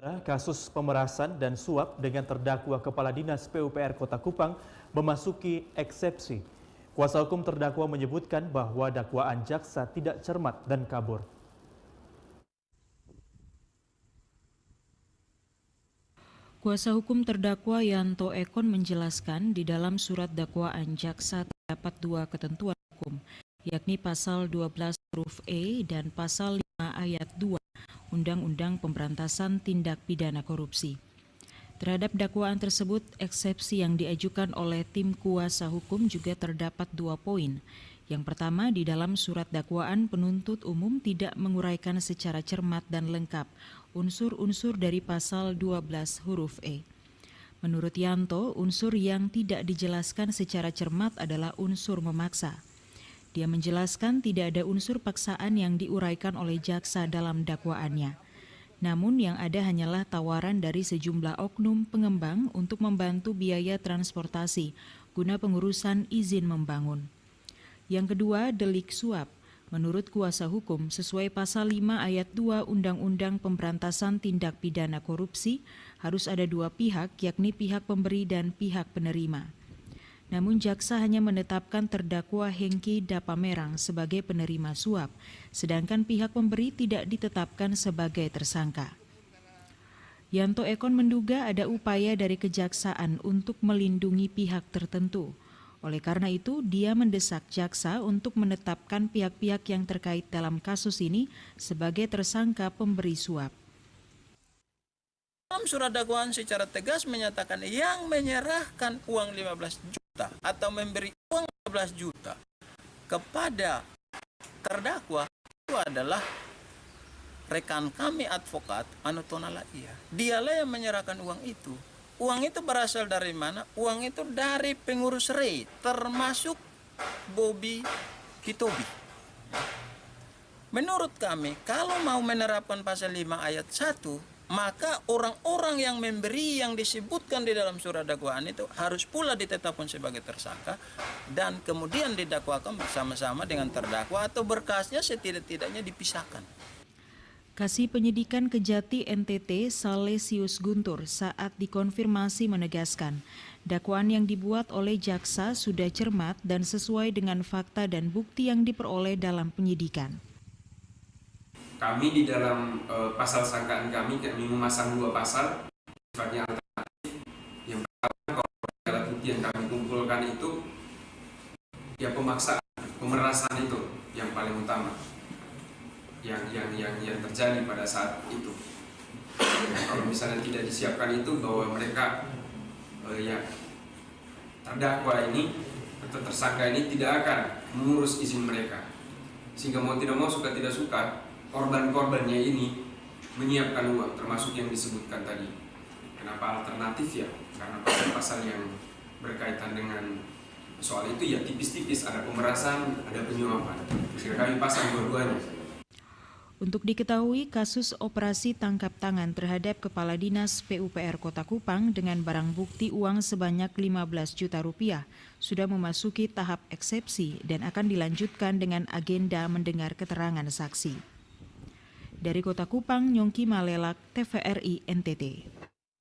Kasus pemerasan dan suap dengan terdakwa Kepala Dinas PUPR Kota Kupang memasuki eksepsi. Kuasa hukum terdakwa menyebutkan bahwa dakwaan jaksa tidak cermat dan kabur. Kuasa hukum terdakwa Yanto Ekon menjelaskan di dalam surat dakwaan jaksa terdapat dua ketentuan hukum, yakni pasal 12 huruf E dan pasal 5 ayat 2 Undang-Undang Pemberantasan Tindak Pidana Korupsi. Terhadap dakwaan tersebut, eksepsi yang diajukan oleh tim kuasa hukum juga terdapat 2 poin. Yang pertama, di dalam surat dakwaan penuntut umum tidak menguraikan secara cermat dan lengkap unsur-unsur dari pasal 12 huruf E. Menurut Yanto, unsur yang tidak dijelaskan secara cermat adalah unsur memaksa. Dia menjelaskan tidak ada unsur paksaan yang diuraikan oleh jaksa dalam dakwaannya. Namun yang ada hanyalah tawaran dari sejumlah oknum pengembang untuk membantu biaya transportasi guna pengurusan izin membangun. Yang kedua, delik suap. Menurut kuasa hukum, sesuai pasal 5 ayat 2 Undang-Undang Pemberantasan Tindak Pidana Korupsi, harus ada dua pihak, yakni pihak pemberi dan pihak penerima. Namun jaksa hanya menetapkan terdakwa Hengki Dapamerang sebagai penerima suap, sedangkan pihak pemberi tidak ditetapkan sebagai tersangka. Yanto Ekon menduga ada upaya dari kejaksaan untuk melindungi pihak tertentu. Oleh karena itu, dia mendesak jaksa untuk menetapkan pihak-pihak yang terkait dalam kasus ini sebagai tersangka pemberi suap. Dalam surat dakwaan secara tegas menyatakan yang menyerahkan uang 15 juta atau memberi uang 15 juta kepada terdakwa itu adalah rekan kami advokat Anotona Laia. Dialah yang menyerahkan uang itu. Uang itu berasal dari mana? Uang itu dari pengurus REI, termasuk Bobby Kitobi. Menurut kami, kalau mau menerapkan pasal 5 ayat 1, maka orang-orang yang memberi yang disebutkan di dalam surat dakwaan itu harus pula ditetapkan sebagai tersangka dan kemudian didakwakan bersama-sama dengan terdakwa atau berkasnya setidak-tidaknya dipisahkan. Kasih Penyidikan Kejati NTT Salesius Guntur saat dikonfirmasi menegaskan dakwaan yang dibuat oleh jaksa sudah cermat dan sesuai dengan fakta dan bukti yang diperoleh dalam penyidikan. Kami di dalam pasal sangkaan kami memasang 2 pasal sifatnya alternatif. Yang pertama, kalau alat bukti yang kami kumpulkan itu ya pemaksaan, pemerasan itu yang paling utama. Yang terjadi pada saat itu. Kalau misalnya tidak disiapkan itu bahwa mereka terdakwa ini atau tersangka ini tidak akan mengurus izin mereka, sehingga mau tidak mau suka tidak suka korban-korbannya ini menyiapkan uang, termasuk yang disebutkan tadi. Kenapa alternatif ya? Karena pasal-pasal yang berkaitan dengan soal itu ya tipis-tipis, ada pemerasan, ada penyuapan. Sehingga kami pasang dua-duanya. Untuk diketahui, kasus operasi tangkap tangan terhadap Kepala Dinas PUPR Kota Kupang dengan barang bukti uang sebanyak 15 juta rupiah sudah memasuki tahap eksepsi dan akan dilanjutkan dengan agenda mendengar keterangan saksi. Dari Kota Kupang, Nyongki Malelak, TVRI NTT.